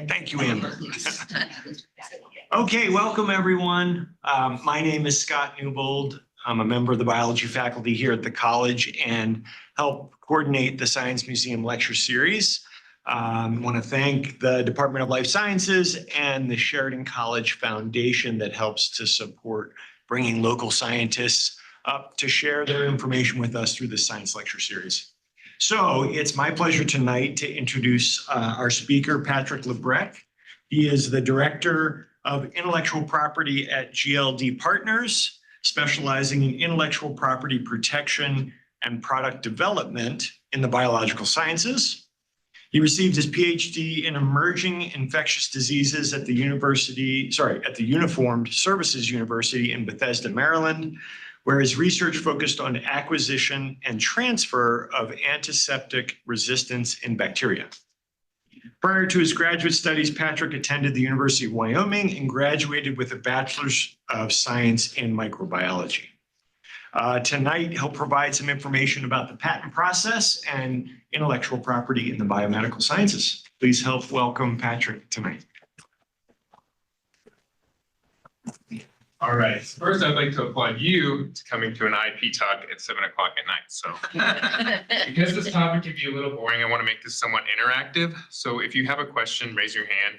Thank you, Amber. Okay, welcome everyone. My name is Scott Newbold. I'm a member of the biology faculty here at the college and help coordinate the Science Museum Lecture Series. I want to thank the Department of Life Sciences and the Sheridan College Foundation that helps to support bringing local scientists up to share their information with us through the Science Lecture Series. So it's my pleasure tonight to introduce our speaker, Patrick LaBreck. He is the Director of Intellectual Property at GLD Partners, specializing in intellectual property protection and product development in the biological sciences. He received his PhD in Emerging Infectious Diseases at the Uniformed Services University in Bethesda, Maryland, where his research focused on acquisition and transfer of antiseptic resistance in bacteria. Prior to his graduate studies, Patrick attended the University of Wyoming and graduated with a Bachelor's of Science in Microbiology. Tonight, he'll provide some information about the patent process and intellectual property in the biomedical sciences. Please help welcome Patrick tonight. All right. First, I'd like to applaud you to coming to an IP talk at 7 o'clock at night. So because this topic can be a little boring, I want to make this somewhat interactive. So if you have a question, raise your hand.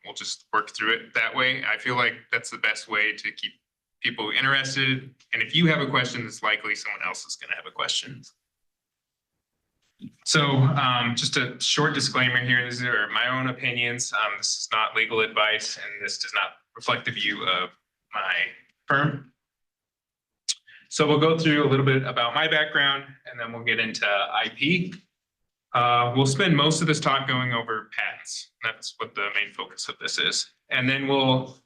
We'll just work through it that way. I feel like that's the best way to keep people interested. And if you have a question, it's likely someone else is going to have a question. So just a short disclaimer here. These are my own opinions. This is not legal advice, and this does not reflect the view of my firm. So we'll go through a little bit about my background, and then we'll get into IP. We'll spend most of this talk going over patents. That's what the main focus of this is. And then we'll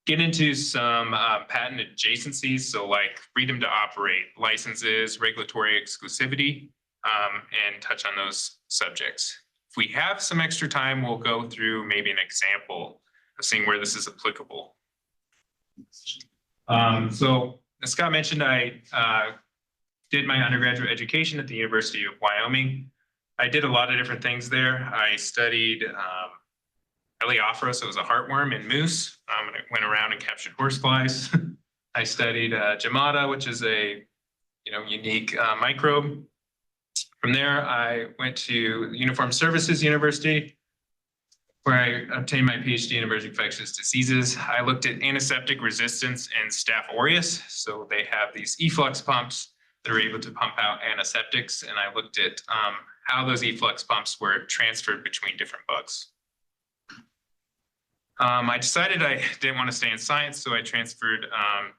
get into some patent adjacencies, so like freedom to operate, licenses, regulatory exclusivity, and touch on those subjects. If we have some extra time, we'll go through maybe an example of seeing where this is applicable. So as Scott mentioned, I did my undergraduate education at the University of Wyoming. I did a lot of different things there. I studied Eleophorus, it was a heartworm in moose. I went around and captured horseflies. I studied Gemata, which is a unique microbe. From there, I went to Uniformed Services University, where I obtained my PhD in Emerging Infectious Diseases. I looked at antiseptic resistance in Staph aureus. So they have these efflux pumps that are able to pump out antiseptics. And I looked at how those efflux pumps were transferred between different bugs. I decided I didn't want to stay in science, so I transferred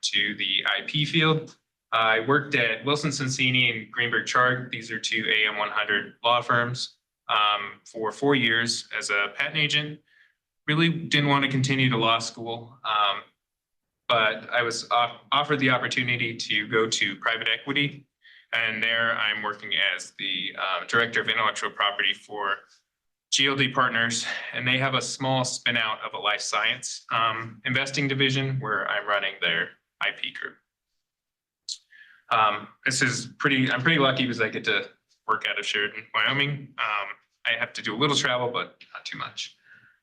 to the IP field. I worked at Wilson Sonsini and Greenberg Traurig. These are two AM 100 law firms for 4 years as a patent agent. Really didn't want to continue to law school, but I was offered the opportunity to go to private equity. And there I'm working as the Director of Intellectual Property for GLD Partners, and they have a small spin out of a life science investing division where I'm running their IP group. I'm pretty lucky because I get to work out of Sheridan, Wyoming. I have to do a little travel, but not too much.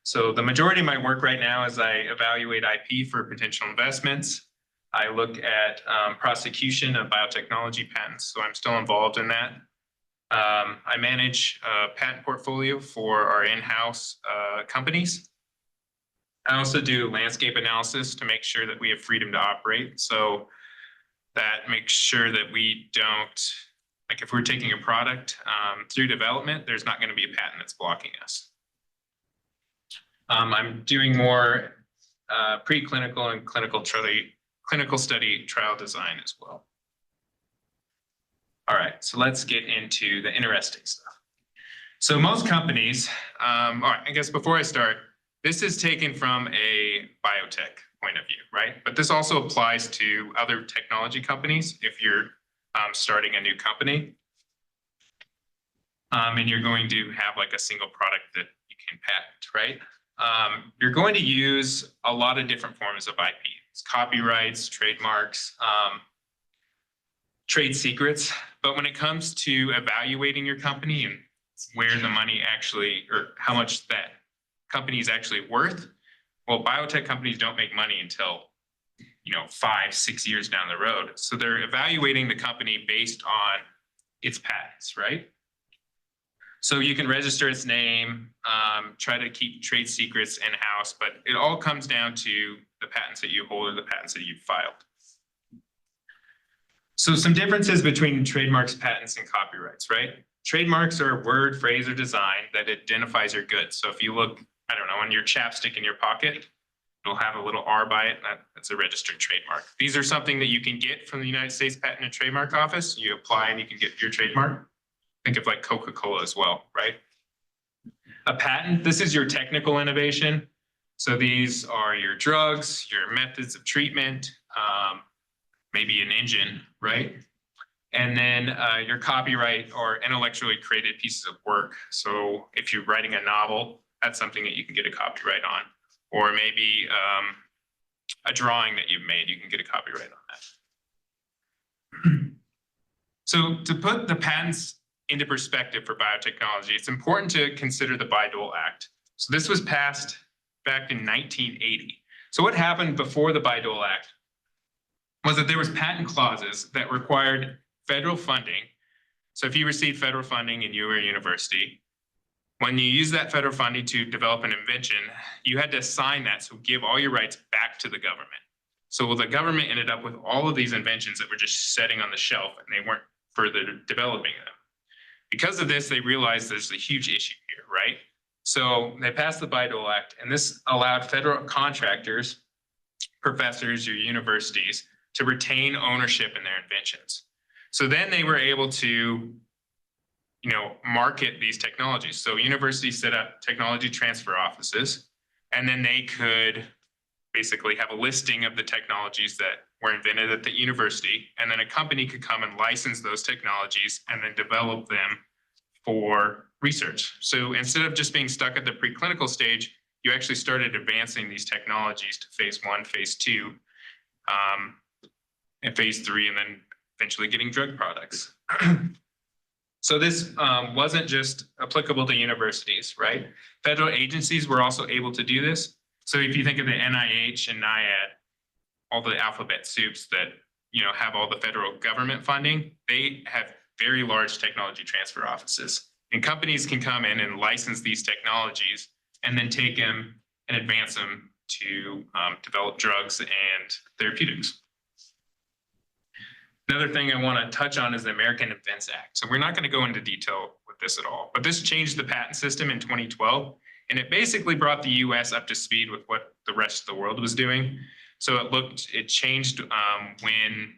So the majority of my work right now is I evaluate IP for potential investments. I look at prosecution of biotechnology patents, so I'm still involved in that. I manage a patent portfolio for our in-house companies. I also do landscape analysis to make sure that we have freedom to operate. So that makes sure that we don't, like if we're taking a product through development, there's not going to be a patent that's blocking us. I'm doing more preclinical and clinical study trial design as well. All right, so let's get into the interesting stuff. So most companies, all right, I guess before I start, this is taken from a biotech point of view, right? But this also applies to other technology companies if you're starting a new company. And you're going to have like a single product that you can patent, right? You're going to use a lot of different forms of IP. It's copyrights, trademarks, trade secrets. But when it comes to evaluating your company and where the money actually, or how much that company is actually worth. Well, biotech companies don't make money until, 5, 6 years down the road. So they're evaluating the company based on its patents, right? So you can register its name, try to keep trade secrets in-house, but it all comes down to the patents that you hold or the patents that you've filed. So some differences between trademarks, patents, and copyrights, right? Trademarks are a word, phrase, or design that identifies your goods. So if you look, I don't know, on your chapstick in your pocket, it'll have a little R by it, and that's a registered trademark. These are something that you can get from the United States Patent and Trademark Office. You apply and you can get your trademark. Think of like Coca-Cola as well, right? A patent, this is your technical innovation. So these are your drugs, your methods of treatment, maybe an engine, right? And then your copyright or intellectually created pieces of work. So if you're writing a novel, that's something that you can get a copyright on. Or maybe a drawing that you've made, you can get a copyright on that. So to put the patents into perspective for biotechnology, it's important to consider the Bayh-Dole Act. So this was passed back in 1980. So what happened before the Bayh-Dole Act was that there was patent clauses that required federal funding. So if you received federal funding and you were a university, when you use that federal funding to develop an invention, you had to assign that, so give all your rights back to the government. So the government ended up with all of these inventions that were just sitting on the shelf and they weren't further developing them. Because of this, they realized there's a huge issue here, right? So they passed the Bayh-Dole Act, and this allowed federal contractors, professors, or universities to retain ownership in their inventions. So then they were able to, market these technologies. So universities set up technology transfer offices, and then they could basically have a listing of the technologies that were invented at the university, and then a company could come and license those technologies and then develop them for research. So instead of just being stuck at the preclinical stage, you actually started advancing these technologies to phase 1, phase 2, and phase 3, and then eventually getting drug products. So this wasn't just applicable to universities, right? Federal agencies were also able to do this. So if you think of the NIH and NIAID, all the alphabet soups that have all the federal government funding, they have very large technology transfer offices. And companies can come in and license these technologies and then take them and advance them to develop drugs and therapeutics. Another thing I want to touch on is the American Invents Act. So we're not going to go into detail with this at all, but this changed the patent system in 2012, and it basically brought the US up to speed with what the rest of the world was doing. So it changed when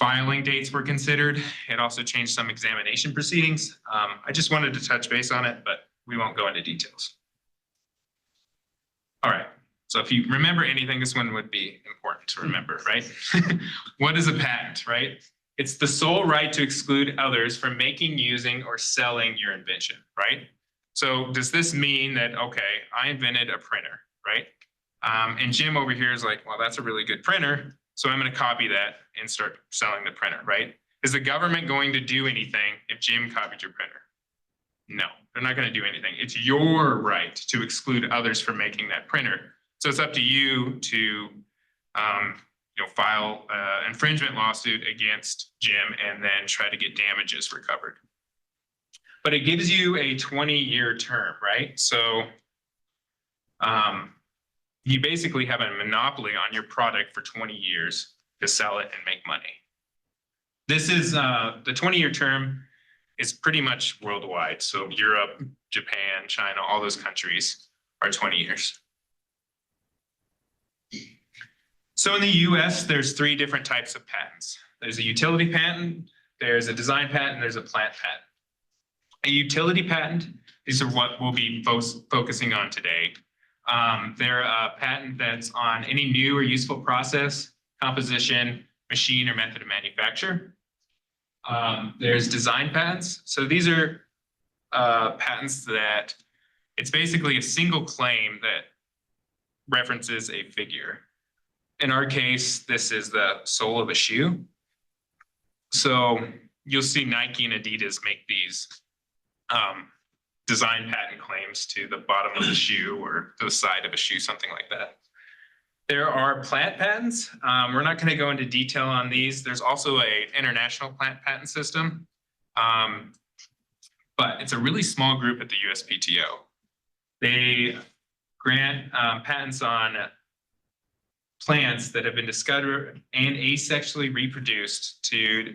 filing dates were considered. It also changed some examination proceedings. I just wanted to touch base on it, but we won't go into details. All right. So if you remember anything, this one would be important to remember, right? What is a patent, right? It's the sole right to exclude others from making, using, or selling your invention, right? So does this mean that, okay, I invented a printer, right? And Jim over here is like, well, that's a really good printer, so I'm going to copy that and start selling the printer, right? Is the government going to do anything if Jim copied your printer? No, they're not going to do anything. It's your right to exclude others from making that printer. So it's up to you to file an infringement lawsuit against Jim and then try to get damages recovered. But it gives you a 20-year term, right? So you basically have a monopoly on your product for 20 years to sell it and make money. This is the 20-year term is pretty much worldwide. So Europe, Japan, China, all those countries are 20 years. So in the US, there's 3 different types of patents. There's a utility patent, there's a design patent, there's a plant patent. A utility patent, these are what we'll be focusing on today. They're a patent that's on any new or useful process, composition, machine, or method of manufacture. There's design patents. So these are patents that it's basically a single claim that references a figure. In our case, this is the sole of a shoe. So you'll see Nike and Adidas make these design patent claims to the bottom of the shoe or to the side of a shoe, something like that. There are plant patents. We're not going to go into detail on these. There's also an international plant patent system, but it's a really small group at the USPTO. They grant patents on plants that have been discovered and asexually reproduced to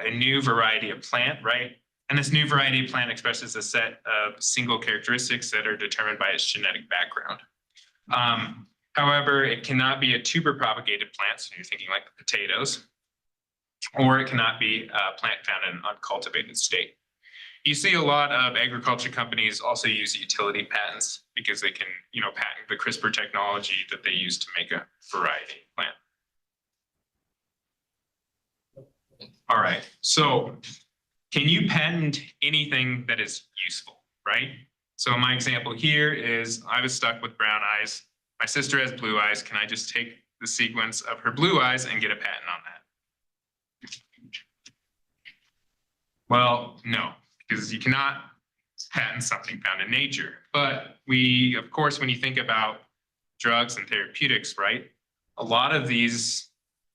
a new variety of plant, right? And this new variety of plant expresses a set of single characteristics that are determined by its genetic background. However, it cannot be a tuber propagated plant, so you're thinking like potatoes, or it cannot be a plant found in an uncultivated state. You see a lot of agriculture companies also use utility patents because they can, patent the CRISPR technology that they use to make a variety plant. All right, so can you patent anything that is useful, right? So my example here is I was stuck with brown eyes. My sister has blue eyes. Can I just take the sequence of her blue eyes and get a patent on that? Well, no, because you cannot patent something found in nature. But we, of course, when you think about drugs and therapeutics, right? A lot of these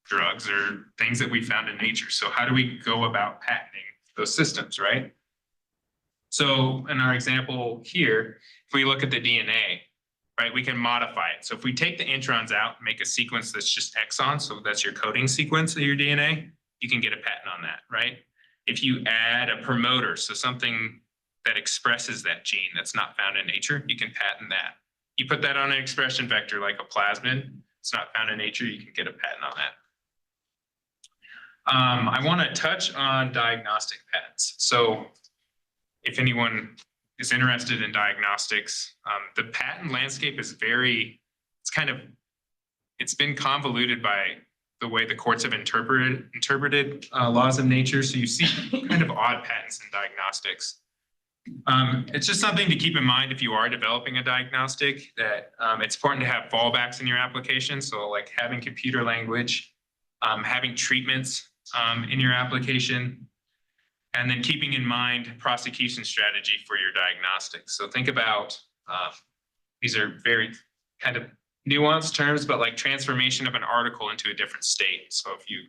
drugs are things that we found in nature. So how do we go about patenting those systems, right? So in our example here, if we look at the DNA, right, we can modify it. So if we take the introns out, make a sequence that's just exons, so that's your coding sequence of your DNA, you can get a patent on that, right? If you add a promoter, so something that expresses that gene that's not found in nature, you can patent that. You put that on an expression vector like a plasmid, it's not found in nature, you can get a patent on that. I want to touch on diagnostic patents. So if anyone is interested in diagnostics, the patent landscape is it's been convoluted by the way the courts have interpreted laws of nature. So you see kind of odd patents in diagnostics. It's just something to keep in mind if you are developing a diagnostic, that it's important to have fallbacks in your application. So like having computer language, having treatments in your application, and then keeping in mind prosecution strategy for your diagnostics. So think about, these are very kind of nuanced terms, but like transformation of an article into a different state. So if you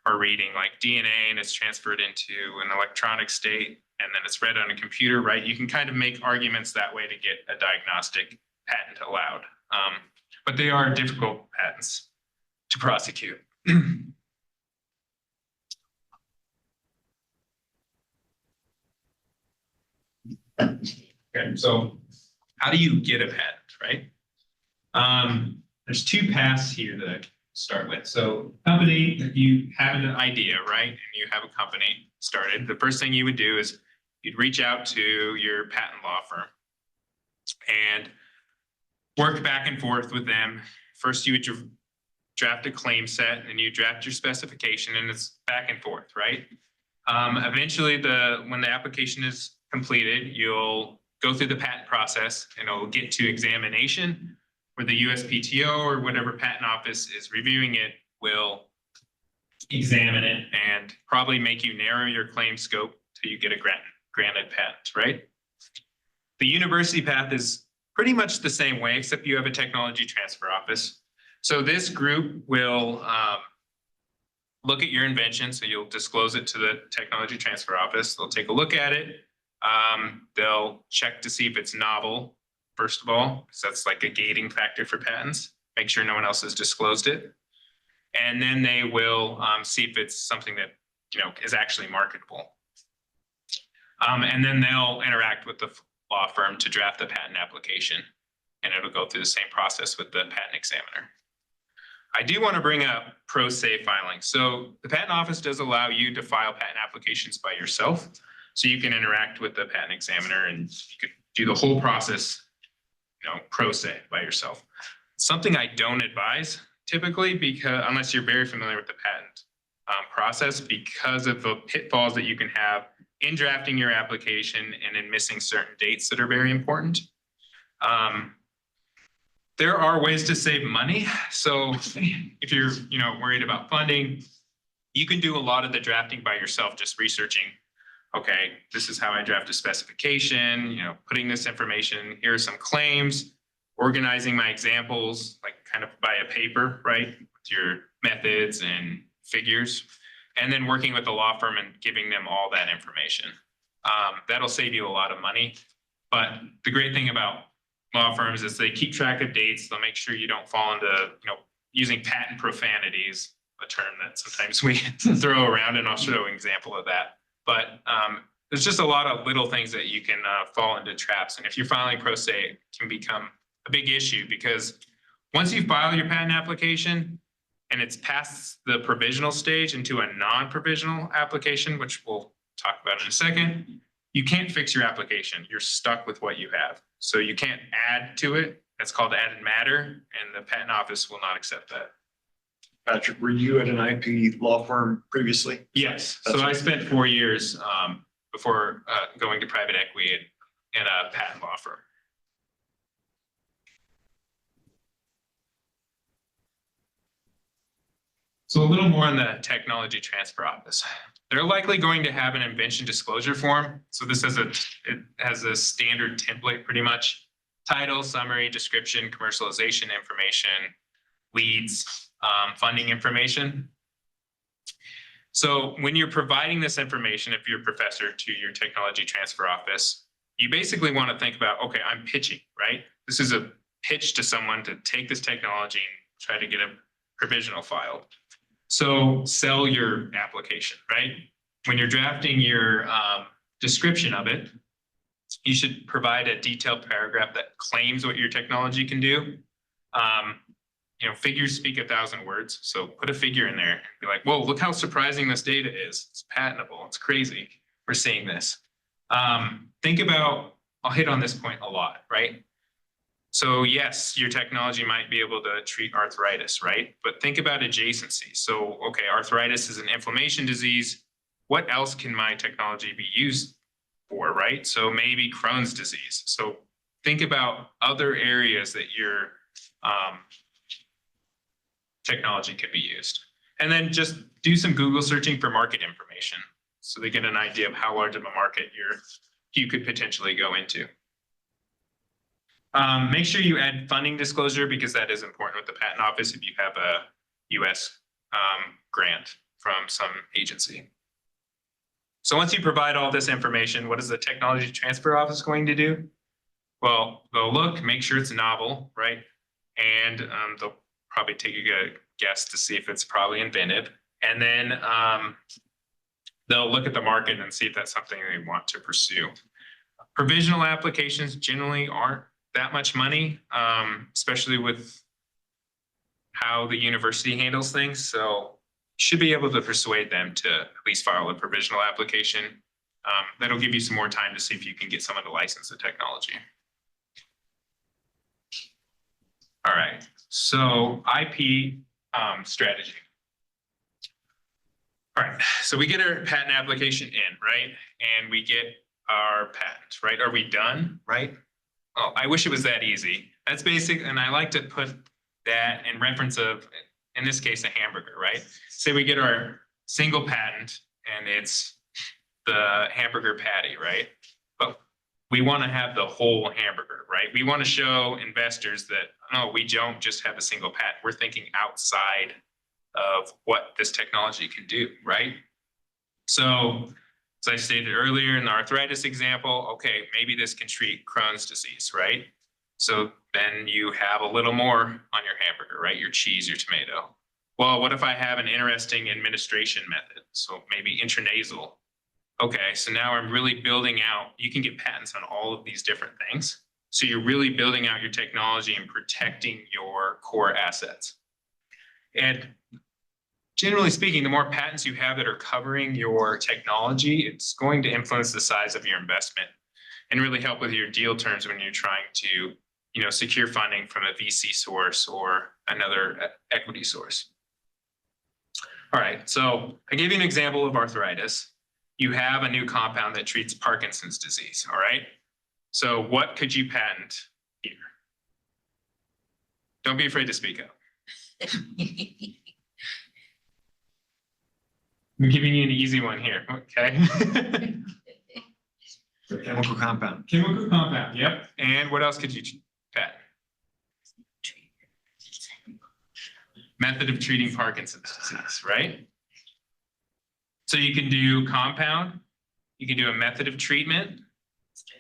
are reading like DNA and it's transferred into an electronic state and then it's read on a computer, right? You can kind of make arguments that way to get a diagnostic patent allowed. But they are difficult patents to prosecute. Okay, so how do you get a patent, right? There's two paths here that I start with. So company, you have an idea, right? And you have a company started. The first thing you would do is you'd reach out to your patent law firm and work back and forth with them. First, you would draft a claim set and you draft your specification, and it's back and forth, right? Eventually, when the application is completed, you'll go through the patent process and it'll get to examination, where the USPTO or whatever patent office is reviewing it will examine it and probably make you narrow your claim scope till you get a granted patent, right? The university path is pretty much the same way, except you have a technology transfer office. So this group will look at your invention. So you'll disclose it to the technology transfer office. They'll take a look at it. They'll check to see if it's novel, first of all, because that's like a gating factor for patents. Make sure no one else has disclosed it. And then they will see if it's something that is actually marketable. And then they'll interact with the law firm to draft the patent application, and it'll go through the same process with the patent examiner. I do want to bring up pro se filing. So the patent office does allow you to file patent applications by yourself. So you can interact with the patent examiner and you could do the whole process, pro se by yourself. Something I don't advise typically, because unless you're very familiar with the patent process, because of the pitfalls that you can have in drafting your application and in missing certain dates that are very important. There are ways to save money. So if you're worried about funding, you can do a lot of the drafting by yourself, just researching okay, this is how I draft a specification, putting this information, here are some claims, organizing my examples, like kind of by a paper, right? With your methods and figures, and then working with the law firm and giving them all that information. That'll save you a lot of money. But the great thing about law firms is they keep track of dates. They'll make sure you don't fall into, using patent profanities, a term that sometimes we throw around, and I'll show an example of that. But there's just a lot of little things that you can fall into traps. And if you're filing pro se, it can become a big issue, because once you file your patent application and it's past the provisional stage into a non-provisional application, which we'll talk about in a second, you can't fix your application. You're stuck with what you have. So you can't add to it. That's called added matter, and the patent office will not accept that. Patrick, were you at an IP law firm previously? Yes. That's So I right. spent 4 years before going to private equity in a patent law firm. So a little more on the technology transfer office. They're likely going to have an invention disclosure form. So this has it has a standard template, pretty much: title, summary, description, commercialization information, leads, funding information. So when you're providing this information, if you're a professor, to your technology transfer office, you basically want to think about, okay, I'm pitching, right? This is a pitch to someone to take this technology and try to get a provisional filed. So sell your application, right? When you're drafting your description of it, you should provide a detailed paragraph that claims what your technology can do. Figures speak 1,000 words. So put a figure in there. Be like, whoa, look how surprising this data is. It's patentable. It's crazy. We're seeing this. Think about, I'll hit on this point a lot, right? So yes, your technology might be able to treat arthritis, right? But think about adjacency. So, okay, arthritis is an inflammation disease. What else can my technology be used for, right? So maybe Crohn's disease. So think about other areas that your technology could be used. And then just do some Google searching for market information, so they get an idea of how large of a market you could potentially go into. Make sure you add funding disclosure, because that is important with the patent office if you have a US grant from some agency. So once you provide all this information, what is the technology transfer office going to do? Well, they'll look, make sure it's novel, right? And they'll probably take a guess to see if it's probably inventive. And then they'll look at the market and see if that's something they want to pursue. Provisional applications generally aren't that much money, especially with how the university handles things. So you should be able to persuade them to at least file a provisional application. That'll give you some more time to see if you can get someone to license the technology. All right, so IP strategy. All right, so we get our patent application in, right? And we get our patent, right? Are we done, right? Oh, I wish it was that easy. That's basic, and I like to put that in reference of, in this case, a hamburger, right? Say we get our single patent and it's the hamburger patty, right? But we want to have the whole hamburger, right? We want to show investors that, no, we don't just have a single patent. We're thinking outside of what this technology can do, right? So, as I stated earlier in the arthritis example, okay, maybe this can treat Crohn's disease, right? So then you have a little more on your hamburger, right? Your cheese, your tomato. Well, what if I have an interesting administration method? So maybe intranasal. Okay, so now I'm really building out, you can get patents on all of these different things. So you're really building out your technology and protecting your core assets. And generally speaking, the more patents you have that are covering your technology, it's going to influence the size of your investment and really help with your deal terms when you're trying to, secure funding from a VC source or another equity source. All right, so I gave you an example of arthritis. You have a new compound that treats Parkinson's disease, all right? So what could you patent here? Don't be afraid to speak up. I'm giving you an easy one here, okay? Chemical compound. Chemical compound, yep. And what else could you patent? Method of treating Parkinson's disease, right? So you can do compound, you can do a method of treatment,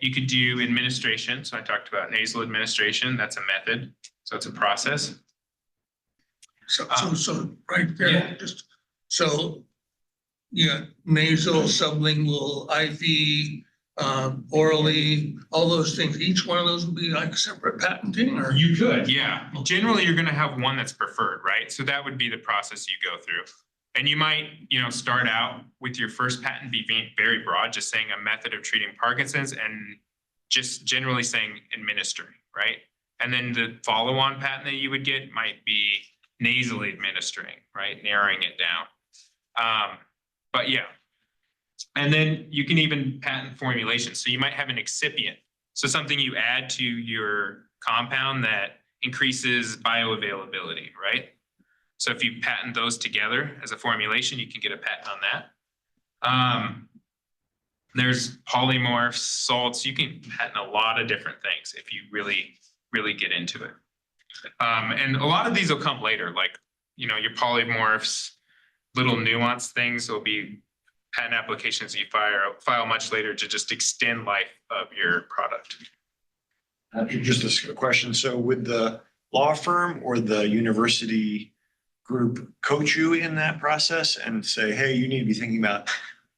you could do administration. So I talked about nasal administration, that's a method, so it's a process. So right there, Yeah. just, so, yeah, nasal, sublingual, IV, orally, all those things, each one of those would be like separate patenting, or? You could, yeah. Generally, you're gonna have one that's preferred, right? So that would be the process you go through. And you might, start out with your first patent be very broad, just saying a method of treating Parkinson's and just generally saying administering, right? And then the follow-on patent that you would get might be nasally administering, right? Narrowing it down. But yeah. And then you can even patent formulation. So you might have an excipient. So something you add to your compound that increases bioavailability, right? So if you patent those together as a formulation, you can get a patent on that. There's polymorphs, salts. You can patent a lot of different things if you really, really get into it. And a lot of these will come later, like, your polymorphs, little nuanced things will be patent applications you file much later to just extend life of your product. Just a question. So would the law firm or the university group coach you in that process and say, hey, you need to be thinking about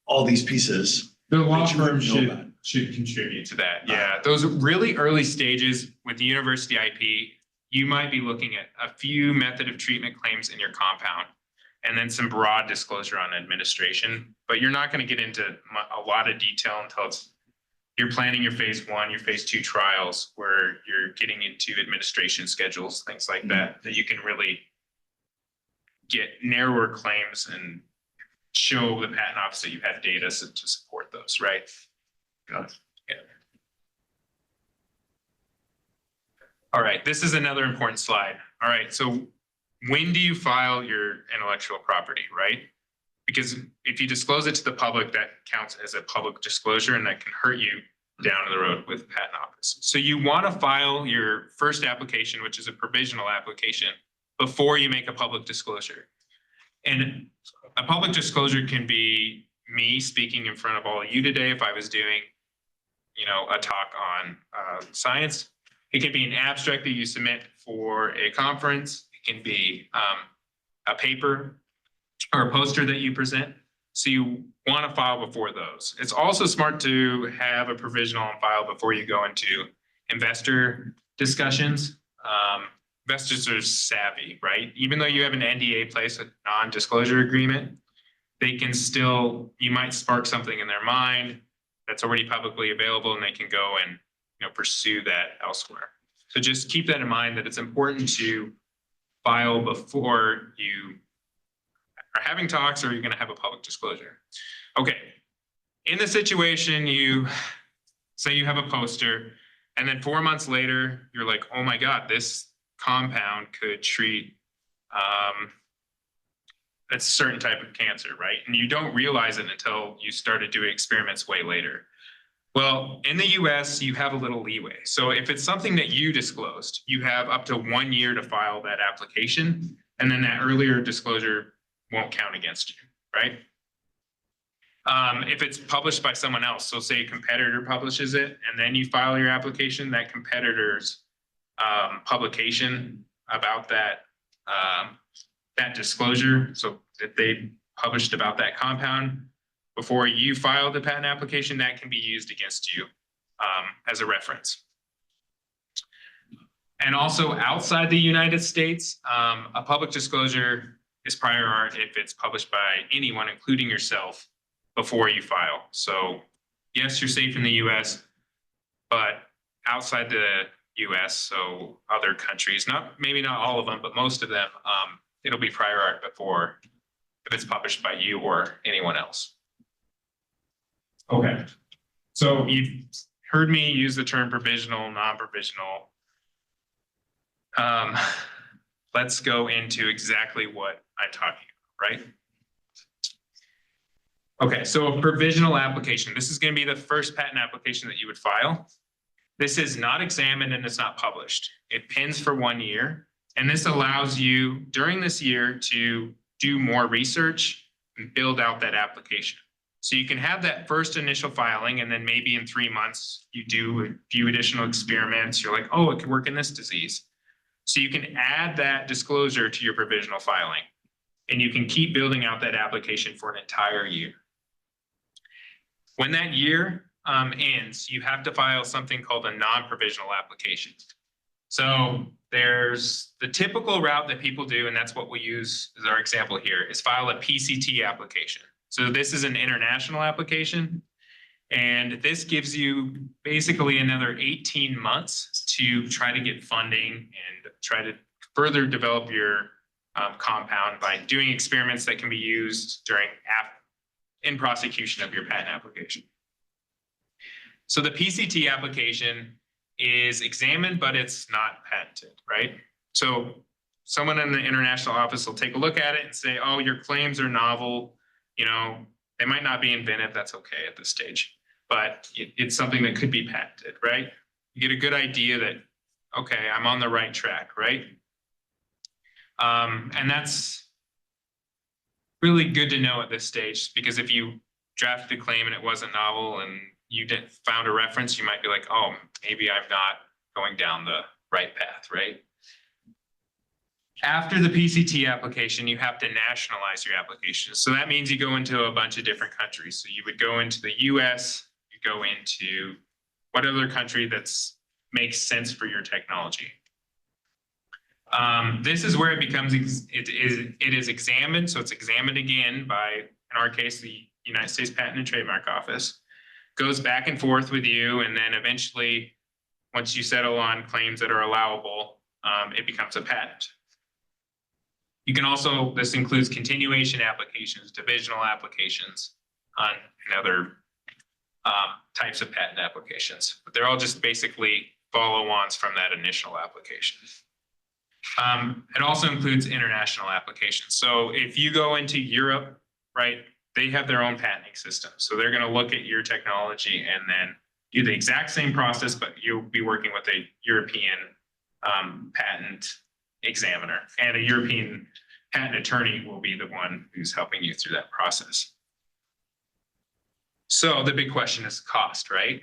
all these pieces? The law that you firm wouldn't know about? should contribute to that. Yeah, those really early stages with the university IP, you might be looking at a few method of treatment claims in your compound and then some broad disclosure on administration. But you're not going to get into a lot of detail until you're planning your phase 1, your phase 2 trials, where you're getting into administration schedules, things like that, that you can really get narrower claims and show the patent office that you have data to support those, right? Got it. Yeah. All right, this is another important slide. All right, so when do you file your intellectual property, right? Because if you disclose it to the public, that counts as a public disclosure and that can hurt you down the road with the patent office. So you want to file your first application, which is a provisional application, before you make a public disclosure. And a public disclosure can be me speaking in front of all of you today if I was doing, a talk on science. It can be an abstract that you submit for a conference. It can be a paper or a poster that you present. So you want to file before those. It's also smart to have a provisional on file before you go into investor discussions. Investors are savvy, right? Even though you have an NDA place, a non-disclosure agreement, they can still, you might spark something in their mind that's already publicly available and they can go and pursue that elsewhere. So just keep that in mind, that it's important to file before you are having talks or you're going to have a public disclosure. Okay. In the situation, you say you have a poster and then 4 months later, you're like, oh my God, this compound could treat a certain type of cancer, right? And you don't realize it until you started doing experiments way later. Well, in the US, you have a little leeway. So if it's something that you disclosed, you have up to 1 year to file that application, and then that earlier disclosure won't count against you, right? If it's published by someone else, so say a competitor publishes it, and then you file your application, that competitor's publication about that disclosure, so that they published about that compound before you file the patent application, that can be used against you as a reference. And also outside the United States, a public disclosure is prior art if it's published by anyone, including yourself, before you file. So yes, you're safe in the US, but outside the US, so other countries, maybe not all of them, but most of them, it'll be prior art before if it's published by you or anyone else. Okay, so you've heard me use the term provisional, non-provisional. Let's go into exactly what I'm talking about, right? Okay, so a provisional application. This is going to be the first patent application that you would file. This is not examined and it's not published. It pins for 1 year. And this allows you during this year to do more research and build out that application. So you can have that first initial filing, and then maybe in 3 months, you do a few additional experiments. You're like, oh, it could work in this disease. So you can add that disclosure to your provisional filing, and you can keep building out that application for an entire year. When that year ends, you have to file something called a non-provisional application. So there's the typical route that people do, and that's what we use as our example here, is file a PCT application. So this is an international application, and this gives you basically another 18 months to try to get funding and try to further develop your compound by doing experiments that can be used in prosecution of your patent application. So the PCT application is examined, but it's not patented, right? So someone in the international office will take a look at it and say, oh, your claims are novel. You know, they might not be inventive. That's okay at this stage, but it's something that could be patented, right? You get a good idea that, okay, I'm on the right track, right? And that's really good to know at this stage, because if you drafted a claim and it wasn't novel and you found a reference, you might be like, oh, maybe I'm not going down the right path, right? After the PCT application, you have to nationalize your application. So that means you go into a bunch of different countries. So you would go into the US, you go into what other country makes sense for your technology. This is where it becomes, it is examined. So it's examined again by, in our case, the United States Patent and Trademark Office, goes back and forth with you. And then eventually, once you settle on claims that are allowable, it becomes a patent. You can also, this includes continuation applications, divisional applications, and other types of patent applications. But they're all just basically follow-ons from that initial application. It also includes international applications. So if you go into Europe, right, they have their own patenting system. So they're going to look at your technology and then do the exact same process, but you'll be working with a European patent examiner, and a European patent attorney will be the one who's helping you through that process. So the big question is cost, right?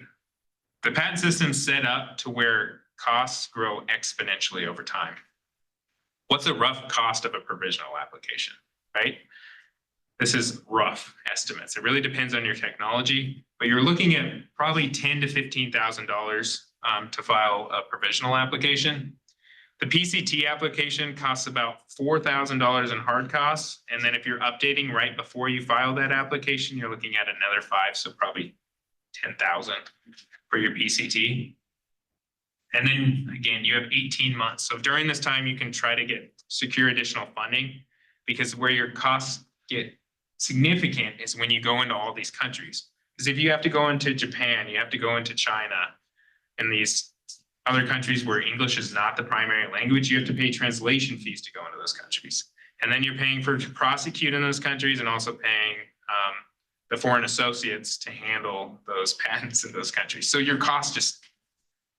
The patent system's set up to where costs grow exponentially over time. What's the rough cost of a provisional application, right? This is rough estimates. It really depends on your technology, but you're looking at probably $10,000 to $15,000 to file a provisional application. The PCT application costs about $4,000 in hard costs. And then if you're updating right before you file that application, you're looking at another $5,000, so probably $10,000 for your PCT. And then again, you have 18 months. So during this time, you can try to secure additional funding, because where your costs get significant is when you go into all these countries. Because if you have to go into Japan, you have to go into China, and these other countries where English is not the primary language, you have to pay translation fees to go into those countries. And then you're paying to prosecute in those countries, and also paying the foreign associates to handle those patents in those countries. So your costs just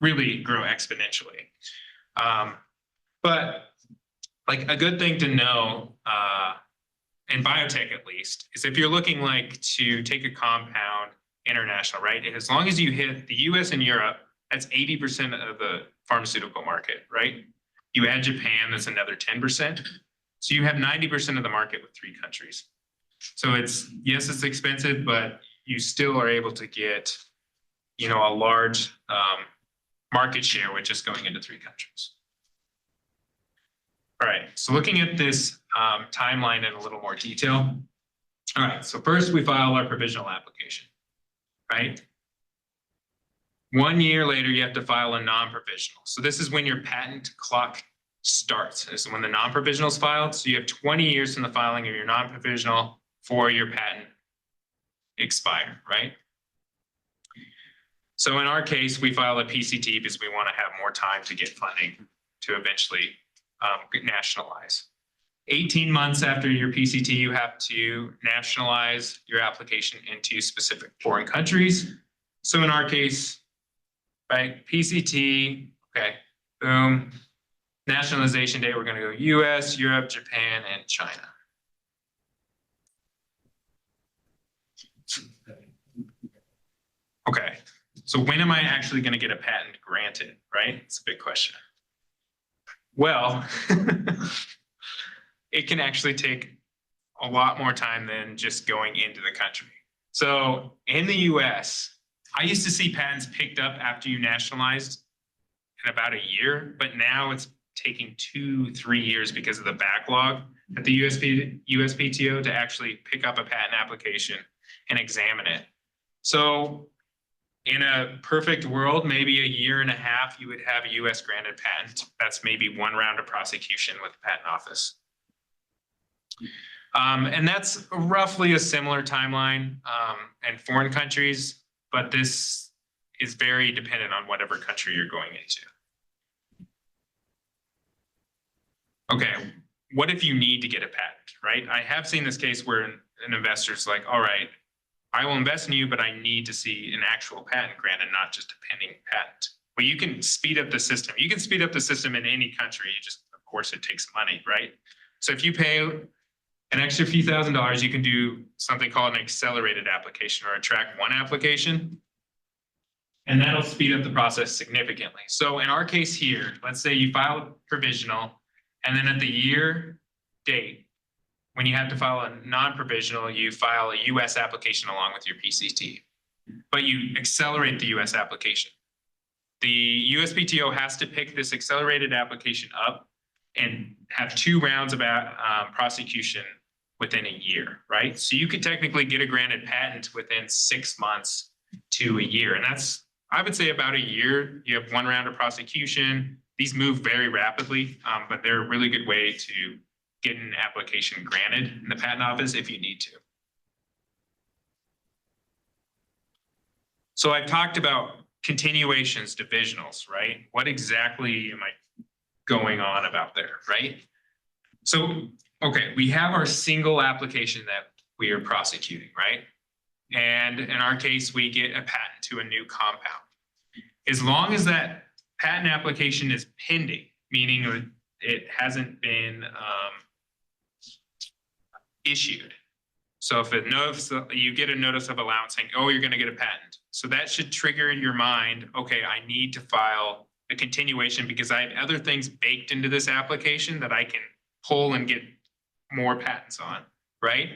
really grow exponentially. But like a good thing to know, in biotech at least, is if you're looking like to take a compound international, right? As long as you hit the US and Europe, that's 80% of the pharmaceutical market, right? You add Japan, that's another 10%. So you have 90% of the market with 3 countries. So yes, it's expensive, but you still are able to get, a large market share with just going into 3 countries. All right, so looking at this timeline in a little more detail. All right, so first we file our provisional application, right? 1 year later, you have to file a non-provisional. So this is when your patent clock starts. This is when the non-provisional is filed. So you have 20 years from the filing of your non-provisional for your patent expire, right? So in our case, we file a PCT because we want to have more time to get funding to eventually nationalize. 18 months after your PCT, you have to nationalize your application into specific foreign countries. So in our case, right, PCT, okay, boom. Nationalization date, we're going to go US, Europe, Japan, and China. Okay, so when am I actually going to get a patent granted, right? It's a big question. Well, it can actually take a lot more time than just going into the country. So in the US, I used to see patents picked up after you nationalized in about a year, but now it's taking 2-3 years because of the backlog at the USPTO to actually pick up a patent application and examine it. So in a perfect world, maybe a year and a half, you would have a US granted patent. That's maybe one round of prosecution with the patent office. And that's roughly a similar timeline in foreign countries, but this is very dependent on whatever country you're going into. Okay, what if you need to get a patent, right? I have seen this case where an investor's like, all right, I will invest in you, but I need to see an actual patent granted, not just a pending patent. Well, you can speed up the system. You can speed up the system in any country. You just, of course, it takes money, right? So if you pay an extra few $1,000s, you can do something called an accelerated application or a track 1 application. And that'll speed up the process significantly. So in our case here, let's say you file a provisional, and then at the year date, when you have to file a non-provisional, you file a US application along with your PCT. But you accelerate the US application. The USPTO has to pick this accelerated application up and have 2 rounds of prosecution within a year, right? So you could technically get a granted patent within 6 months to a year. And that's, I would say, about a year. You have 1 round of prosecution. These move very rapidly, but they're a really good way to get an application granted in the patent office if you need to. So I've talked about continuations, divisionals, right? What exactly am I going on about there, right? So, okay, we have our single application that we are prosecuting, right? And in our case, we get a patent to a new compound. As long as that patent application is pending, meaning it hasn't been issued. So if you get a notice of allowance saying, oh, you're going to get a patent. So that should trigger in your mind, okay, I need to file a continuation because I have other things baked into this application that I can pull and get more patents on, right?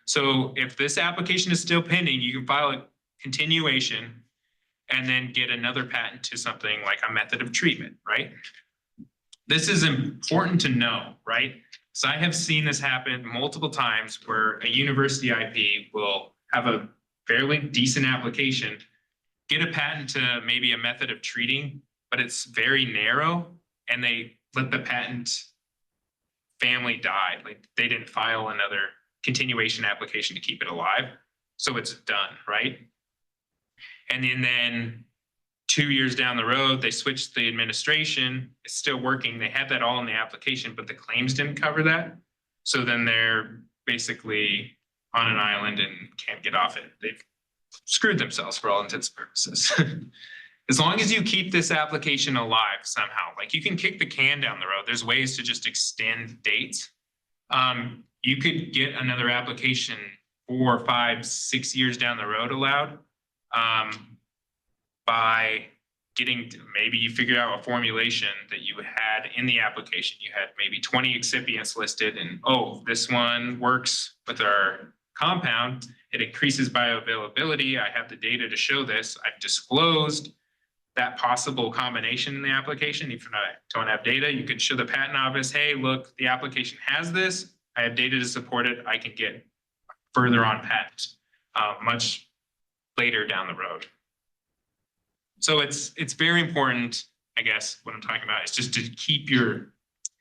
So if this application is still pending, you can file a continuation and then get another patent to something like a method of treatment, right? This is important to know, right? So I have seen this happen multiple times where a university IP will have a fairly decent application, get a patent to maybe a method of treating, but it's very narrow, and they let the patent family die. Like they didn't file another continuation application to keep it alive. So it's done, right? And then 2 years down the road, they switched the administration. It's still working. They had that all in the application, but the claims didn't cover that. So then they're basically on an island and can't get off it. They've screwed themselves for all intents and purposes. As long as you keep this application alive somehow, like you can kick the can down the road. There's ways to just extend dates. You could get another application 4, 5, 6 years down the road allowed. By getting to, maybe you figure out a formulation that you had in the application. You had maybe 20 excipients listed, and oh, this one works with our compound. It increases bioavailability. I have the data to show this. I've disclosed that possible combination in the application. If I don't have data, you can show the patent office, hey, look, the application has this. I have data to support it. I can get further on patent much later down the road. So it's very important, I guess, what I'm talking about is just to keep your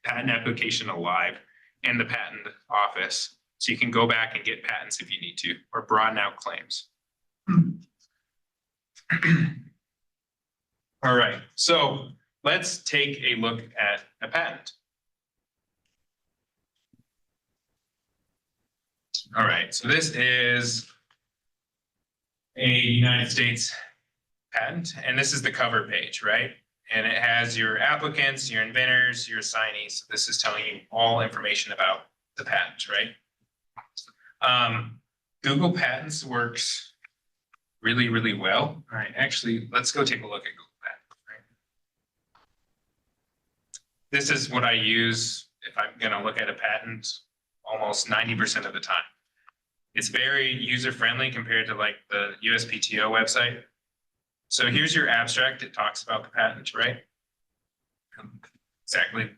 patent application alive in the patent office so you can go back and get patents if you need to, or broaden out claims. All right, so let's take a look at a patent. All right, so this is a United States patent, and this is the cover page, right? And it has your applicants, your inventors, your assignees. This is telling you all information about the patent, right? Google Patents works really, really well. All right, actually, let's go take a look at Google Patents. Right? This is what I use if I'm going to look at a patent almost 90% of the time. It's very user-friendly compared to like the USPTO website. So here's your abstract. It talks about the patent, right? Exactly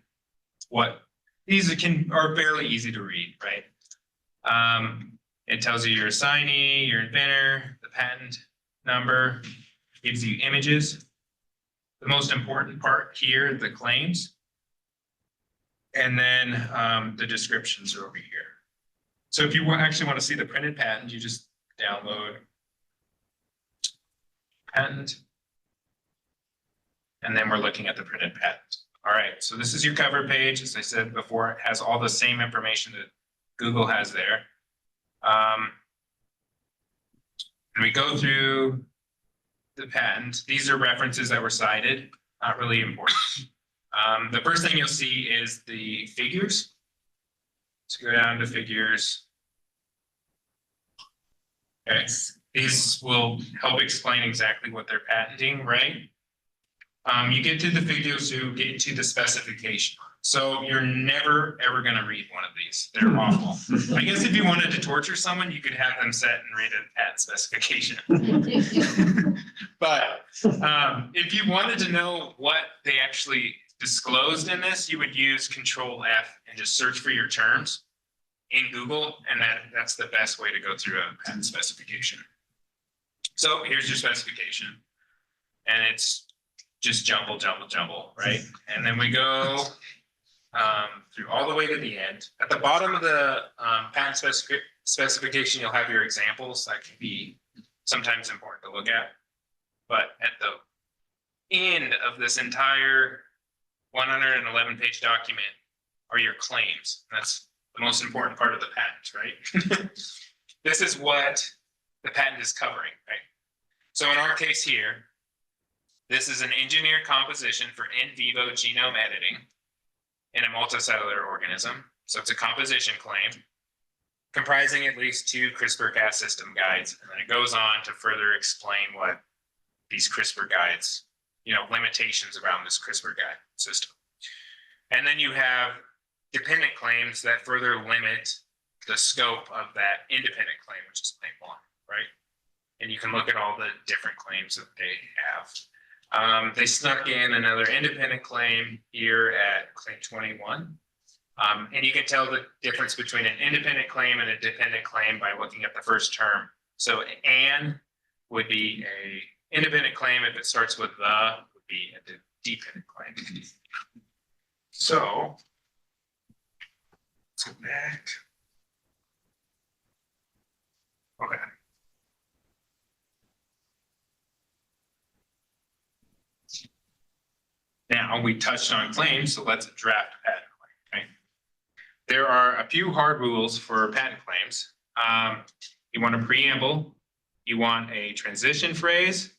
what these are fairly easy to read, right? It tells you your assignee, your inventor, the patent number, gives you images. The most important part here, the claims. And then the descriptions are over here. So if you actually want to see the printed patent, you just download patent. And then we're looking at the printed patent. All right, so this is your cover page. As I said before, it has all the same information that Google has there. And we go through the patent. These are references that were cited, not really important. The first thing you'll see is the figures. So go down to figures. Okay, these will help explain exactly what they're patenting, right? You get to the figures to get to the specification. So you're never, ever going to read one of these. They're awful. I guess if you wanted to torture someone, you could have them sit and read a patent specification. But if you wanted to know what they actually disclosed in this, you would use Control F and just search for your terms in Google, and that's the best way to go through a patent specification. So here's your specification, and it's just jumble, right? And then we go through all the way to the end. At the bottom of the patent specification, you'll have your examples that can be sometimes important to look at. But at the end of this entire 111-page document are your claims. That's the most important part of the patent, right? This is what the patent is covering, right? So in our case here, this is an engineered composition for in vivo genome editing in a multicellular organism. So it's a composition claim comprising at least 2 CRISPR-Cas system guides. And then it goes on to further explain what these CRISPR guides, limitations around this CRISPR guide system. And then you have dependent claims that further limit the scope of that independent claim, which is claim 1, right? And you can look at all the different claims that they have. They snuck in another independent claim here at claim 21. And you can tell the difference between an independent claim and a dependent claim by looking at the first term. So an would be a independent claim. If it starts with the, would be a dependent claim. So let's go back. Okay. Now we touched on claims, so let's draft a patent claim. Okay? There are a few hard rules for patent claims. You want a preamble, you want a transition phrase,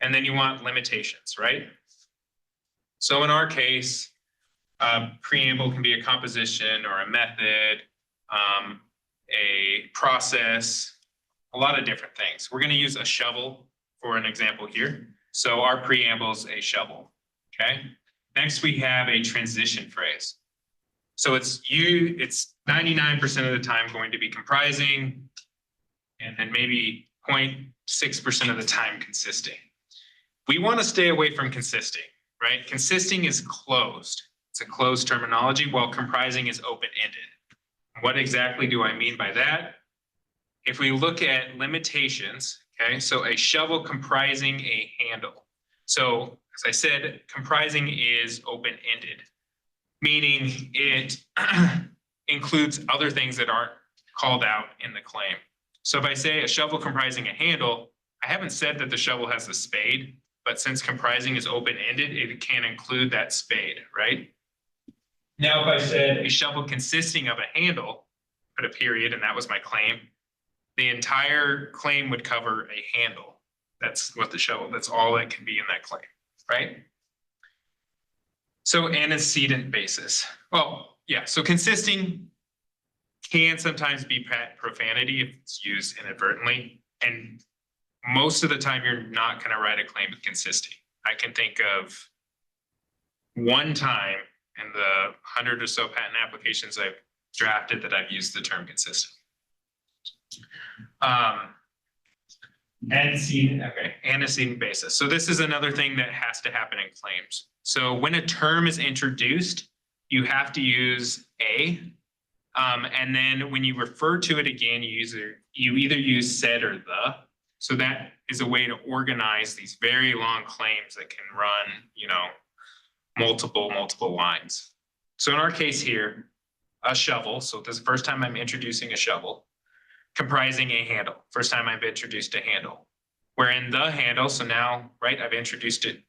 and then you want limitations, right? So in our case, preamble can be a composition or a method, a process, a lot of different things. We're going to use a shovel for an example here. So our preamble is a shovel. Okay. Next, we have a transition phrase. So it's 99% of the time going to be comprising, and then maybe 0.6% of the time consisting. We want to stay away from consisting, right? Consisting is closed. It's a closed terminology, while comprising is open-ended. What exactly do I mean by that? If we look at limitations, okay, so a shovel comprising a handle. So as I said, comprising is open-ended, meaning it includes other things that aren't called out in the claim. So if I say a shovel comprising a handle, I haven't said that the shovel has a spade, but since comprising is open-ended, it can include that spade, right? Now, if I said a shovel consisting of a handle, put a period, and that was my claim, the entire claim would cover a handle. That's what the shovel, that's all that can be in that claim, right? So antecedent basis. Well, yeah, so consisting can sometimes be profanity if it's used inadvertently. And most of the time, you're not going to write a claim with consisting. I can think of one time in the 100 or so patent applications I've drafted that I've used the term consistent. Antecedent basis. So this is another thing that has to happen in claims. So when a term is introduced, you have to use a, and then when you refer to it again, you either use said or the. So that is a way to organize these very long claims that can run, you know, multiple lines. So in our case here, a shovel. So this is the first time I'm introducing a shovel, comprising a handle. First time I've introduced a handle. We're in the handle, so now, right, I've introduced it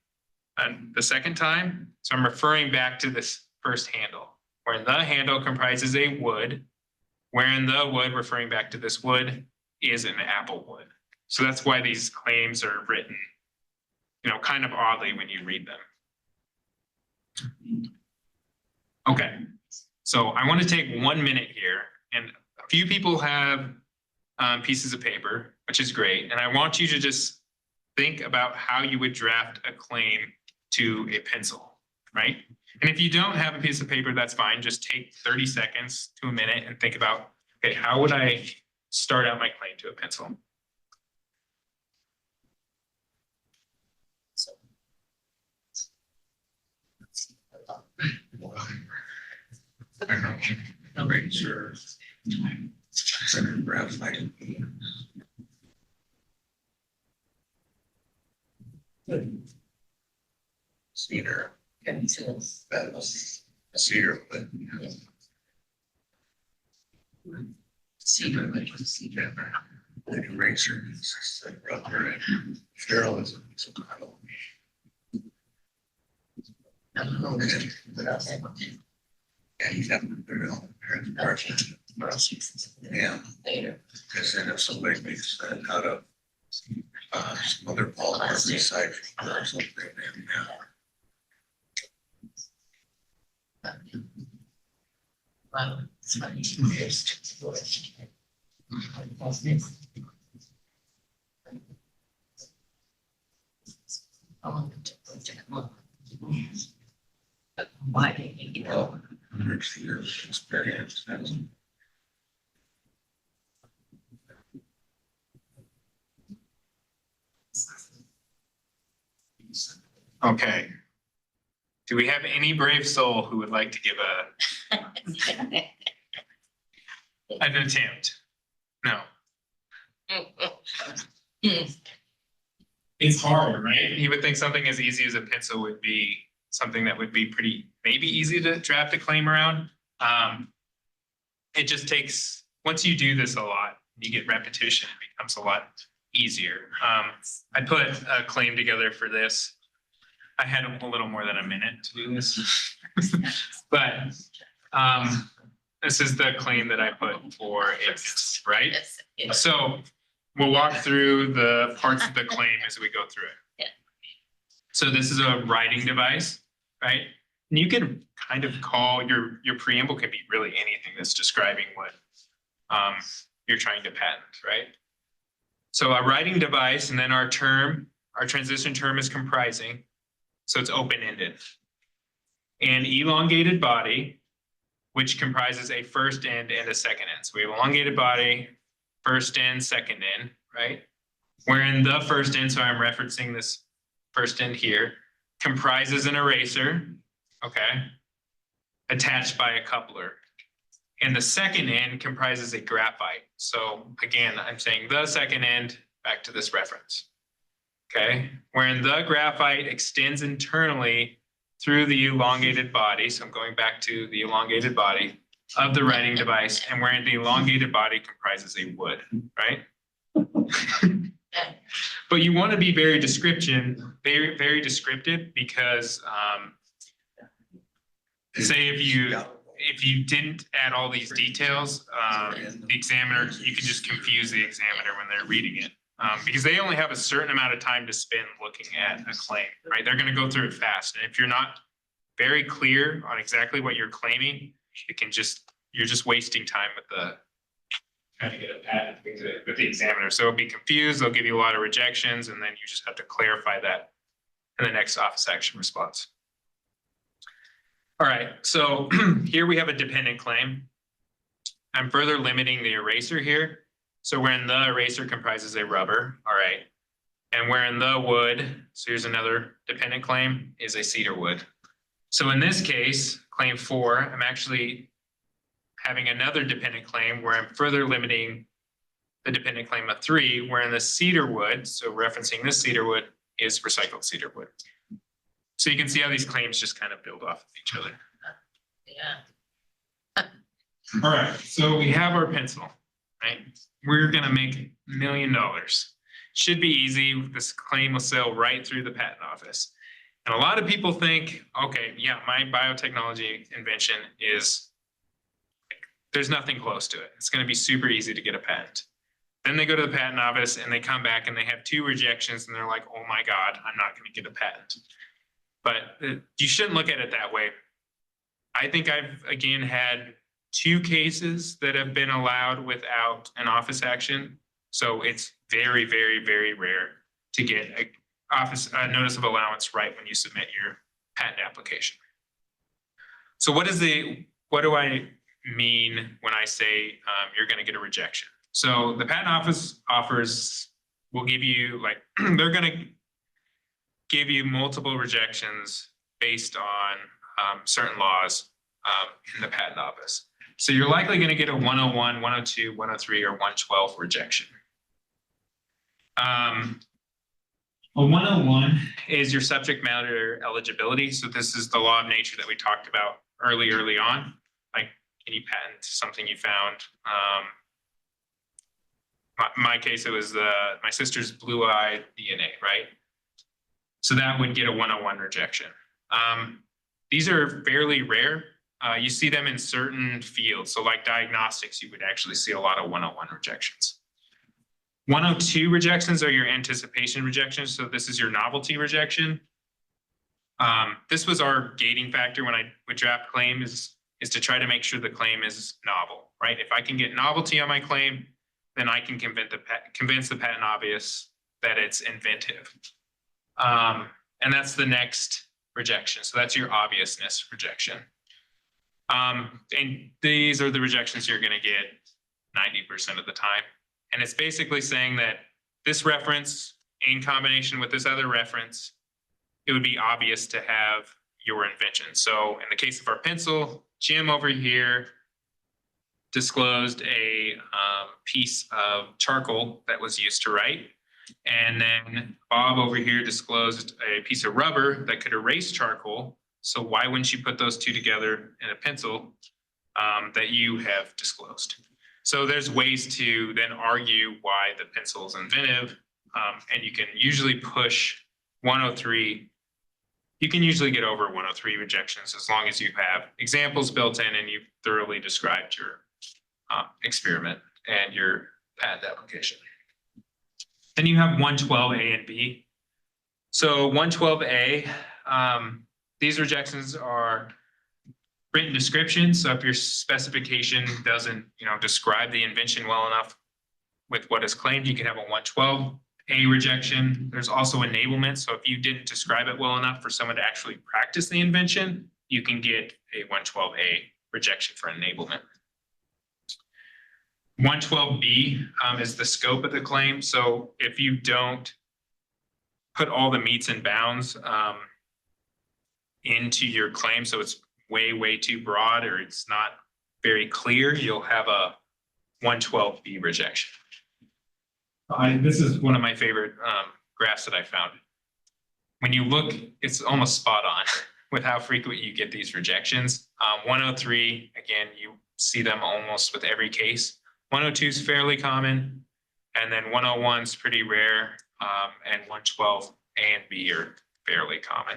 the second time. So I'm referring back to this first handle. Wherein the handle comprises a wood, wherein the wood, referring back to this wood, is an apple wood. So that's why these claims are written, you know, kind of oddly when you read them. Okay, so I want to take 1 minute here, and a few people have pieces of paper, which is great. And I want you to just think about how you would draft a claim to a pencil, right? And if you don't have a piece of paper, that's fine. Just take 30 seconds to a minute and think about, okay, how would I start out my claim to a pencil? Eraser, graphite. Cedar. Cedar. Cedar. An eraser, rubber, and sterilization. And you have to put it on the parchment. Yeah. Because then if somebody makes that out of some other polymer recycling or something, then Wow, it's funny. Why did you know? hundreds of years of experience. Okay. Do we have any brave soul who would like to give an attempt? No. It's hard, right? You would think something as easy as a pencil would be something that would be pretty, maybe easy to draft a claim around. It just takes, once you do this a lot, you get repetition, it becomes a lot easier. I put a claim together for this. I had a little more than a minute to do this. But this is the claim that I put for it, right? So we'll walk through the parts of the claim as we go through it. Yeah. So this is a writing device, right? And you can kind of call your preamble can be really anything that's describing what you're trying to patent, right? So a writing device, and then our transition term is comprising. So it's open-ended. An elongated body, which comprises a first end and a second end. So we have elongated body, first end, second end, right? Wherein the first end, so I'm referencing this first end here, comprises an eraser, okay, attached by a coupler. And the second end comprises a graphite. So again, I'm saying the second end, back to this reference. Okay, wherein the graphite extends internally through the elongated body. So I'm going back to the elongated body of the writing device, and wherein the elongated body comprises a wood, right? But you want to be very descriptive, because say if you didn't add all these details, the examiner, you can just confuse the examiner when they're reading it. Because they only have a certain amount of time to spend looking at a claim, right? They're gonna go through it fast. And if you're not very clear on exactly what you're claiming, you're just wasting time with trying to get a patent with the examiner. So it'll be confused, they'll give you a lot of rejections, and then you just have to clarify that in the next office action response. All right, so here we have a dependent claim. I'm further limiting the eraser here. So when the eraser comprises a rubber, all right, and wherein the wood, so here's another dependent claim, is a cedar wood. So in this case, claim 4, I'm actually having another dependent claim where I'm further limiting the dependent claim of 3, wherein the cedar wood, so referencing this cedar wood, is recycled cedar wood. So you can see how these claims just kind of build off of each other. Yeah. All right, so we have our pencil, right? We're gonna make $1 million. Should be easy. This claim will sail right through the patent office. And a lot of people think, okay, yeah, my biotechnology invention is, there's nothing close to it. It's gonna be super easy to get a patent. Then they go to the patent office and they come back and they have 2 rejections and they're like, oh my God, I'm not gonna get a patent. But you shouldn't look at it that way. I think I've, again, had 2 cases that have been allowed without an office action. So it's very, very, very rare to get a notice of allowance right when you submit your patent application. So what do I mean when I say you're going to get a rejection? So the patent office will give you they're going to give you multiple rejections based on certain laws in the patent office. So you're likely going to get a 101, 102, 103, or 112 rejection. A 101 is your subject matter eligibility. So this is the law of nature that we talked about early on. Like, can you patent something you found? My case, it was my sister's blue-eyed DNA, right? So that would get a 101 rejection. These are fairly rare. You see them in certain fields. So like diagnostics, you would actually see a lot of 101 rejections. 102 rejections are your anticipation rejections. So this is your novelty rejection. This was our gating factor when I would draft claims is to try to make sure the claim is novel, right? If I can get novelty on my claim, then I can convince the patent office that it's inventive. And that's the next rejection. So that's your obviousness rejection. And these are the rejections you're going to get 90% of the time. And it's basically saying that this reference in combination with this other reference, it would be obvious to have your invention. So in the case of our pencil, Jim over here disclosed a piece of charcoal that was used to write. And then Bob over here disclosed a piece of rubber that could erase charcoal. So why wouldn't you put those 2 together in a pencil that you have disclosed? So there's ways to then argue why the pencil is inventive. And you can usually push 103. You can usually get over 103 rejections as long as you have examples built in and you've thoroughly described your experiment and your patent application. Then you have 112A and B. So 112A, these rejections are written descriptions. So if your specification doesn't, describe the invention well enough with what is claimed, you can have a 112A rejection. There's also enablement. So if you didn't describe it well enough for someone to actually practice the invention, you can get a 112A rejection for enablement. 112B is the scope of the claim. So if you don't put all the metes and bounds into your claim, so it's way too broad or it's not very clear, you'll have a 112B rejection. This is one of my favorite graphs that I found. When you look, it's almost spot on with how frequent you get these rejections. 103, again, you see them almost with every case. 102 is fairly common, and then 101 is pretty rare, and 112A and B are fairly common.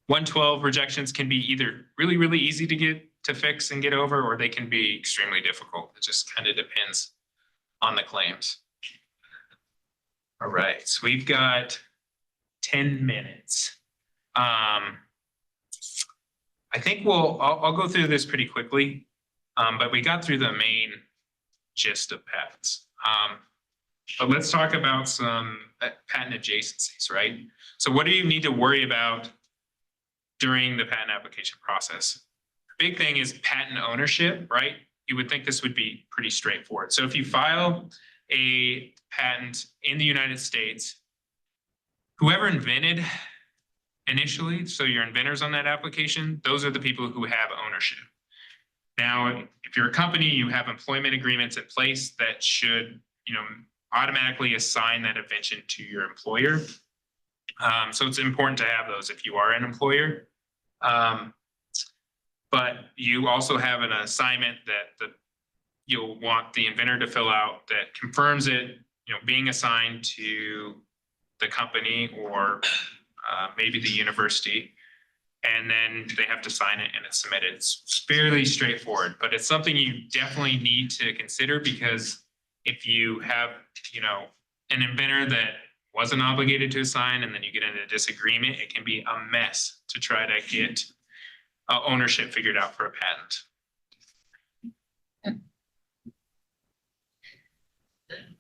112 rejections can be either really, really easy to get to fix and get over, or they can be extremely difficult. It just kind of depends on the claims. All right, so we've got 10 minutes. I think I'll go through this pretty quickly, but we got through the main gist of patents. But let's talk about some patent adjacencies, right? So what do you need to worry about during the patent application process? The big thing is patent ownership, right? You would think this would be pretty straightforward. So if you file a patent in the United States, whoever invented initially, so your inventors on that application, those are the people who have ownership. Now, if you're a company, you have employment agreements in place that should, automatically assign that invention to your employer. So it's important to have those if you are an employer. But you also have an assignment that you'll want the inventor to fill out that confirms it, being assigned to the company or maybe the university. And then they have to sign it and it's submitted. It's fairly straightforward, but it's something you definitely need to consider, because if you have, an inventor that wasn't obligated to assign and then you get into a disagreement, it can be a mess to try to get ownership figured out for a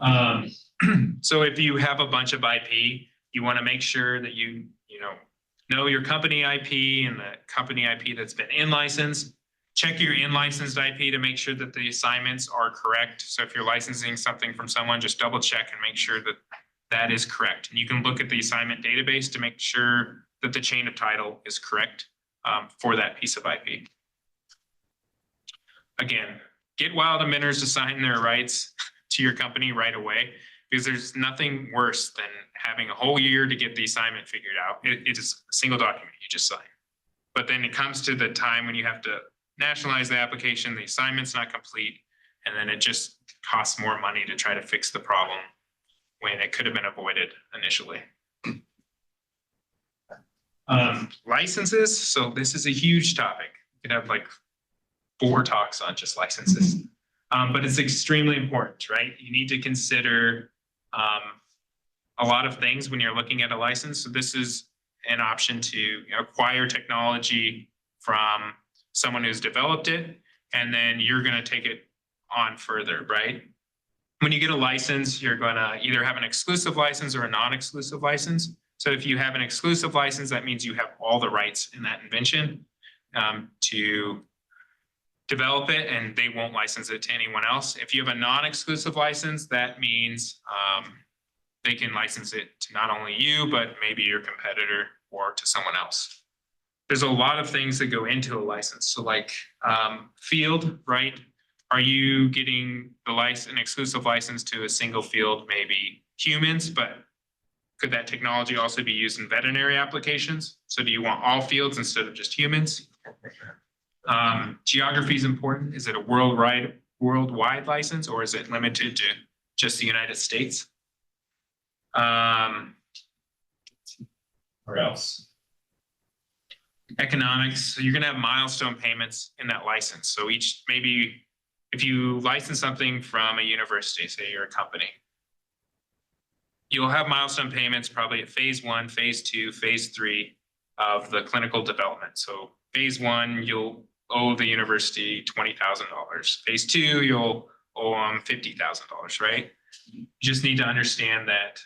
patent. So if you have a bunch of IP, you want to make sure that you know your company IP and the company IP that's been in license. Check your in-licensed IP to make sure that the assignments are correct. So if you're licensing something from someone, just double check and make sure that that is correct. And you can look at the assignment database to make sure that the chain of title is correct for that piece of IP. Again, get wild inventors to sign their rights to your company right away, because there's nothing worse than having a whole year to get the assignment figured out. It is a single document you just sign. But then it comes to the time when you have to nationalize the application, the assignment's not complete, and then it just costs more money to try to fix the problem when it could have been avoided initially. Licenses. So this is a huge topic. You could have like 4 talks on just licenses, but it's extremely important, right? You need to consider a lot of things when you're looking at a license. So this is an option to acquire technology from someone who's developed it, and then you're going to take it on further, right? When you get a license, you're going to either have an exclusive license or a non-exclusive license. So if you have an exclusive license, that means you have all the rights in that invention to develop it, and they won't license it to anyone else. If you have a non-exclusive license, that means they can license it to not only you, but maybe your competitor or to someone else. There's a lot of things that go into a license. So like field, right? Are you getting an exclusive license to a single field, maybe humans, but could that technology also be used in veterinary applications? So do you want all fields instead of just humans? Geography is important. Is it a worldwide license, or is it limited to just the United States? Or else? Economics. So you're going to have milestone payments in that license. So maybe if you license something from a university, say you're a company, you'll have milestone payments probably at phase 1, phase 2, phase 3 of the clinical development. So phase 1, you'll owe the university $20,000. Phase 2, you'll owe them $50,000, right? You just need to understand that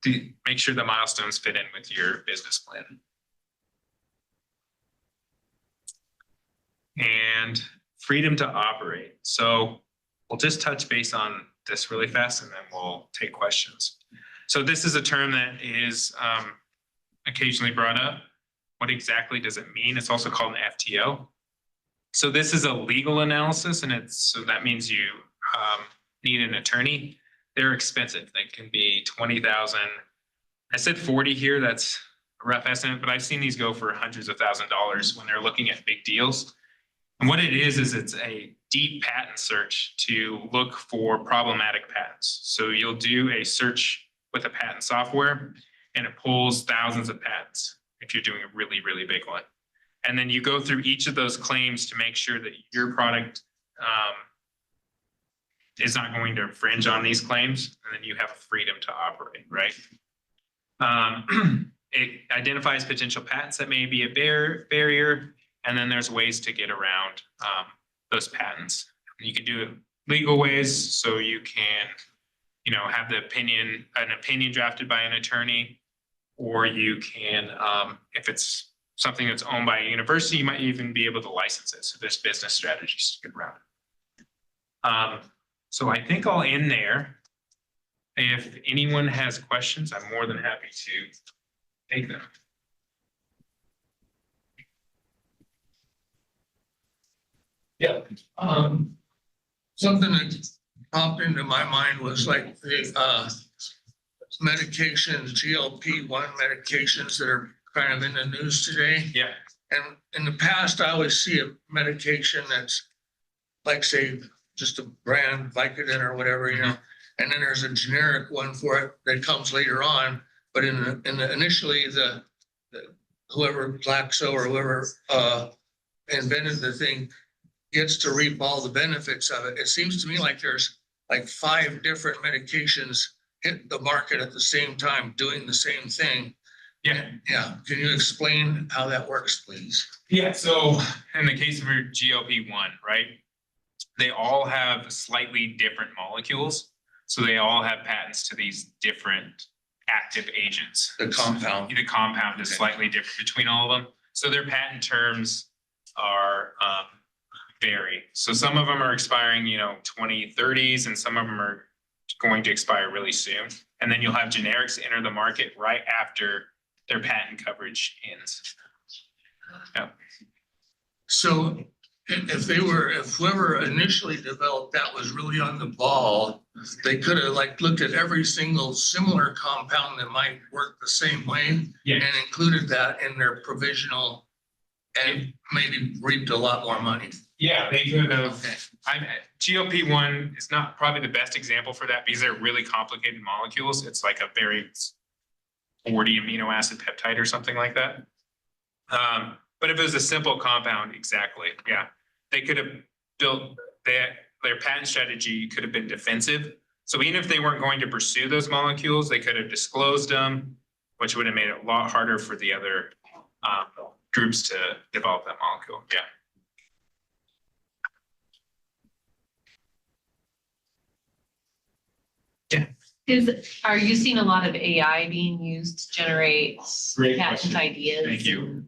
to make sure the milestones fit in with your business plan. And freedom to operate. So we'll just touch base on this really fast and then we'll take questions. So this is a term that is occasionally brought up. What exactly does it mean? It's also called an FTO. So this is a legal analysis, and so that means you need an attorney. They're expensive. They can be $20,000. I said 40 here. That's a rough estimate, but I've seen these go for hundreds of $1,000s when they're looking at big deals. And what it is it's a deep patent search to look for problematic patents. So you'll do a search with a patent software and it pulls thousands of patents. if you're doing a really, really big one. And then you go through each of those claims to make sure that your product is not going to infringe on these claims, and then you have freedom to operate, right? It identifies potential patents that may be a barrier, and then there's ways to get around those patents. You can do it legal ways, so you can, have an opinion drafted by an attorney, or you can, if it's something that's owned by a university, you might even be able to license it. So there's business strategies to get around it. So I think I'll end there. If anyone has questions, I'm more than happy to take them. Yeah. Something that popped into my mind was like the medications, GLP-1 medications that are kind of in the news today. Yeah. And in the past, I always see a medication that's like, say, just a brand, Vicodin or whatever, and then there's a generic one for it that comes later on. But initially, the whoever Glaxo or whoever invented the thing gets to reap all the benefits of it. It seems to me like there's like 5 different medications hitting the market at the same time, doing the same thing. Yeah. Yeah. Can you explain how that works, please? Yeah. So in the case of your GLP-1, right, they all have slightly different molecules. So they all have patents to these different active agents. The compound. The compound is slightly different between all of them. So their patent terms are vary. So some of them are expiring, 2030s, and some of them are going to expire really soon. And then you'll have generics enter the market right after their patent coverage ends. Yeah. So if whoever initially developed that was really on the ball, they could have looked at every single similar compound that might work the same way and included that in their provisional and maybe reaped a lot more money. Yeah, they could have. GLP-1 is not probably the best example for that because they're really complicated molecules. It's like a very 40 amino acid peptide or something like that. But if it was a simple compound, exactly, yeah, they could have built their patent strategy could have been defensive. So even if they weren't going to pursue those molecules, they could have disclosed them, which would have made it a lot harder for the other groups to develop that molecule. Yeah. Are you seeing a lot of AI being used to generate Great patent question. ideas? Thank you.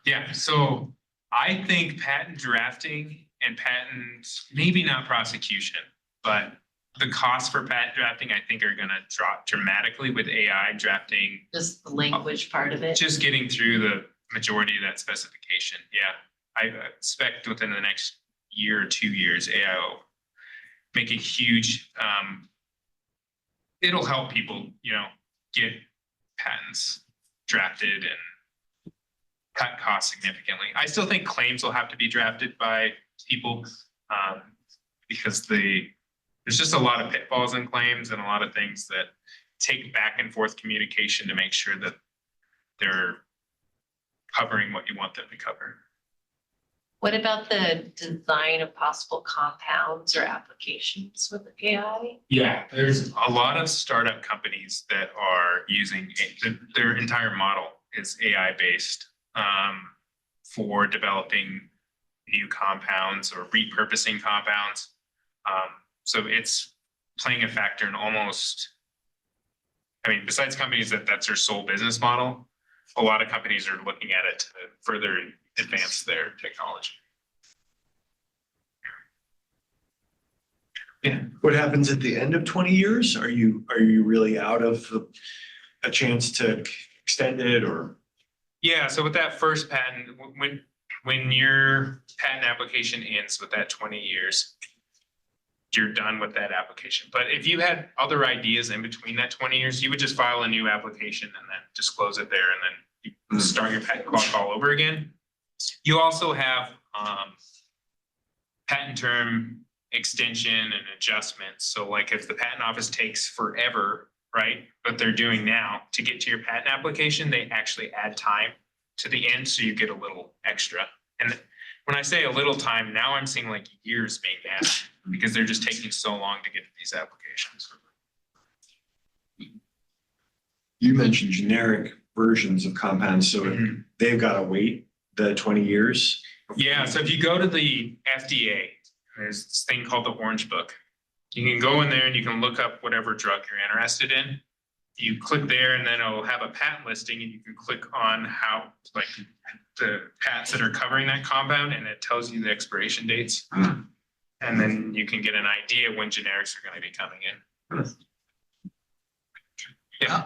Yeah, so I think patent drafting and patent, maybe not prosecution, but the costs for patent drafting, I think, are going to drop dramatically with AI drafting. Just the language part of it? Just getting through the majority of that specification. Yeah, I expect within the next year or 2 years, AI will make a huge, it'll help people, get patents drafted and cut costs significantly. I still think claims will have to be drafted by people because there's just a lot of pitfalls in claims and a lot of things that take back and forth communication to make sure that they're covering what you want them to cover. What about the design of possible compounds or applications with AI? Yeah, there's a lot of startup companies that are using their entire model is AI based for developing new compounds or repurposing compounds. So it's playing a factor in almost, besides companies that's their sole business model, a lot of companies are looking at it to further advance their technology. Yeah. What happens at the end of 20 years? Are you really out of a chance to extend it or? Yeah, so with that first patent, when your patent application ends with that 20 years, you're done with that application. But if you had other ideas in between that 20 years, you would just file a new application and then disclose it there and then you start your patent clock all over again. You also have patent term extension and adjustments. So like if the patent office takes forever right? But they're doing now to get to your patent application, they actually add time to the end, so you get a little extra. And when I say a little time, now I'm seeing like years being added because they're just taking so long to get to these applications. You mentioned generic versions of compounds, so they've got to wait the 20 years. Yeah, so if you go to the FDA, there's this thing called the Orange Book. You can go in there and you can look up whatever drug you're interested in. You click there and then it'll have a patent listing and you can click on how, like, the patents that are covering that compound, and it tells you the expiration dates. And then you can get an idea when generics are going to be coming in.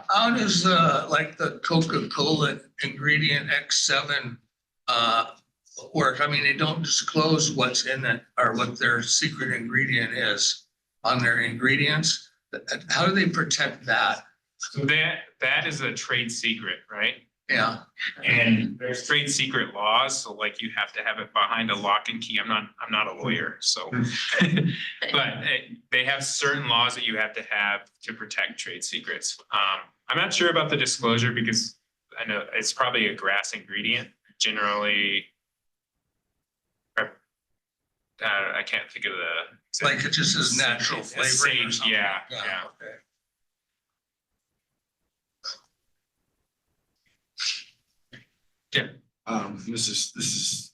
How does like the Coca-Cola ingredient X7 work? I mean, they don't disclose what's in it or what their secret ingredient is on their ingredients. How do they protect that? So that is a trade secret, right? Yeah, And there's trade secret laws, so like you have to have it behind a lock and key. I'm not a lawyer, so. But they have certain laws that you have to protect trade secrets. I'm not sure about the disclosure because I know it's probably a grass ingredient. Generally, I can't think of the. like it just is natural It's flavor. sage, yeah. Okay. This is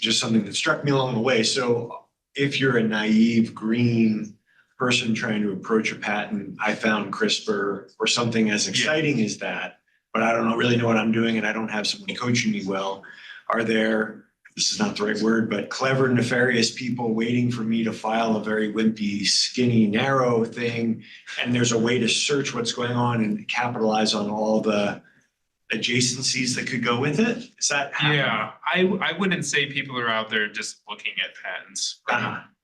just something that struck me along the way. So if you're a naive green person trying to approach a patent, I found CRISPR or something as exciting as that, but I don't really know what I'm doing and I don't have someone coaching me well. Are there, this is not the right word, but clever, nefarious people waiting for me to file a very wimpy, skinny, narrow thing? And there's a way to search what's going on and capitalize on all the adjacencies that could go with it? Is that happening? Yeah, I wouldn't say people are out there just looking at patents.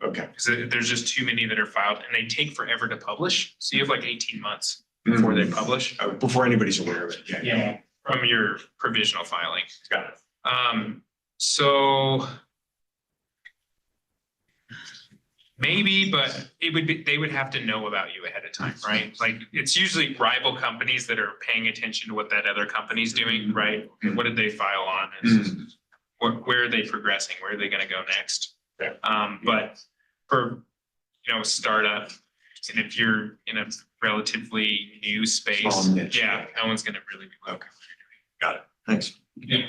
Okay. Because there's just too many that are filed and they take forever to publish. So you have like 18 months before they publish. Before anybody's aware of it. Yeah. From your provisional filing. Got it. So maybe, but they would have to know about you ahead of time, right? Like it's usually rival companies that are paying attention to what that other company's doing, right? What did they file on? And where are they progressing? Where are they going to go next? But for, startup, and if you're in a relatively new space, Small niche, no one's going to really be looking. Got it. Thanks. Yeah.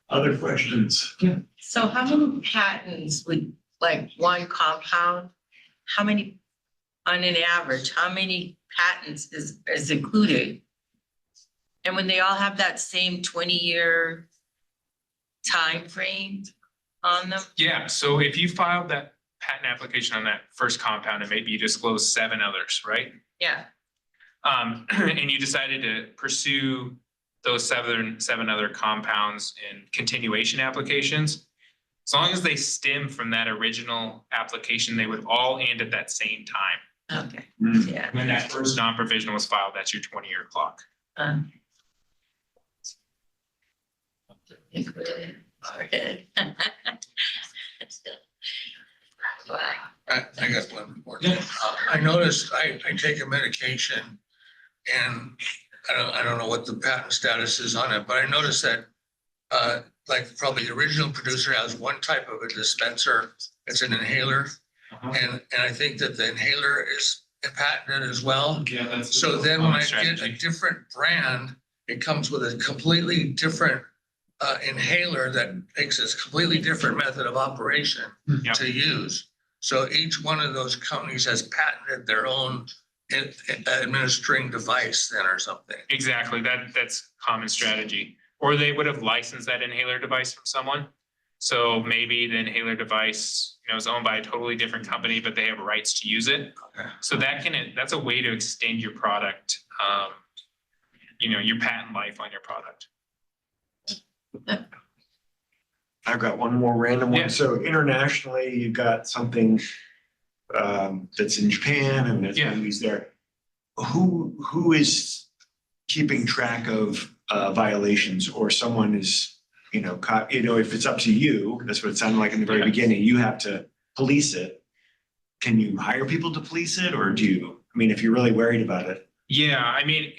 Other questions? So how many patents would, like one compound, how many, on an average, how many patents is included? And when they all have that same 20-year time frame on them? Yeah, so if you filed that patent application on that first compound and maybe you disclosed 7 others, right? Yeah, And you decided to pursue those seven other compounds in continuation applications, as long as they stem from that original application, they would all end at that same time. okay, yeah. When that first non-provisional was filed, that's your 20-year clock. Included. Okay. Wow. I got one more thing. I noticed I take a medication and I don't know what the patent status is on it, but I noticed that like probably the original producer has one type of a dispenser. It's an inhaler. And I think that the inhaler is patented as well. Yeah, that's. So then when I get a different brand, it comes with a completely different inhaler that makes a completely different method of operation Yep. to use. So each one of those companies has patented their own administering device then or something. Exactly, that's common strategy. Or they would have licensed that inhaler device from someone. So maybe the inhaler device, is owned by a totally different company, but they have rights to use it. Okay. So that's a way to extend your product, your patent life on your product. I've got one more random one. Yeah. So internationally, you've got something that's in Japan and that's being used there. Who is keeping track of violations, or someone is, if it's up to you, that's what it sounded like in the very Yeah. beginning, you have to police it. can you hire people to police it, or do you, I mean, if you're really worried about it? Yeah, I mean,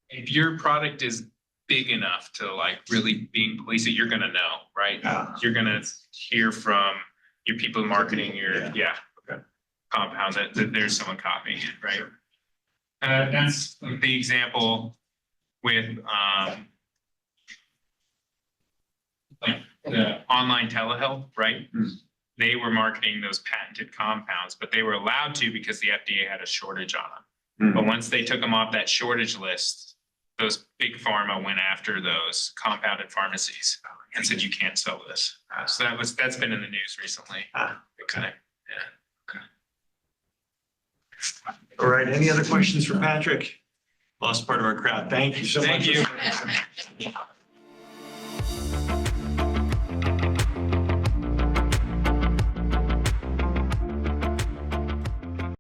if your product is big enough to like really being policed, you're gonna know, right? You're gonna hear from your people in marketing, Okay. compound that there's someone copying it, right? That's like the example with like the online telehealth, right? Hmm. They were marketing those patented compounds, but they were allowed to because the FDA had a shortage on them. But once they took them off that shortage list, those big pharma went after those compounded pharmacies and said, you can't sell this. So that's been in the news recently. Okay. Yeah. All right, any other questions for Patrick? Lost part of our crowd. Thank you so much. Thank you.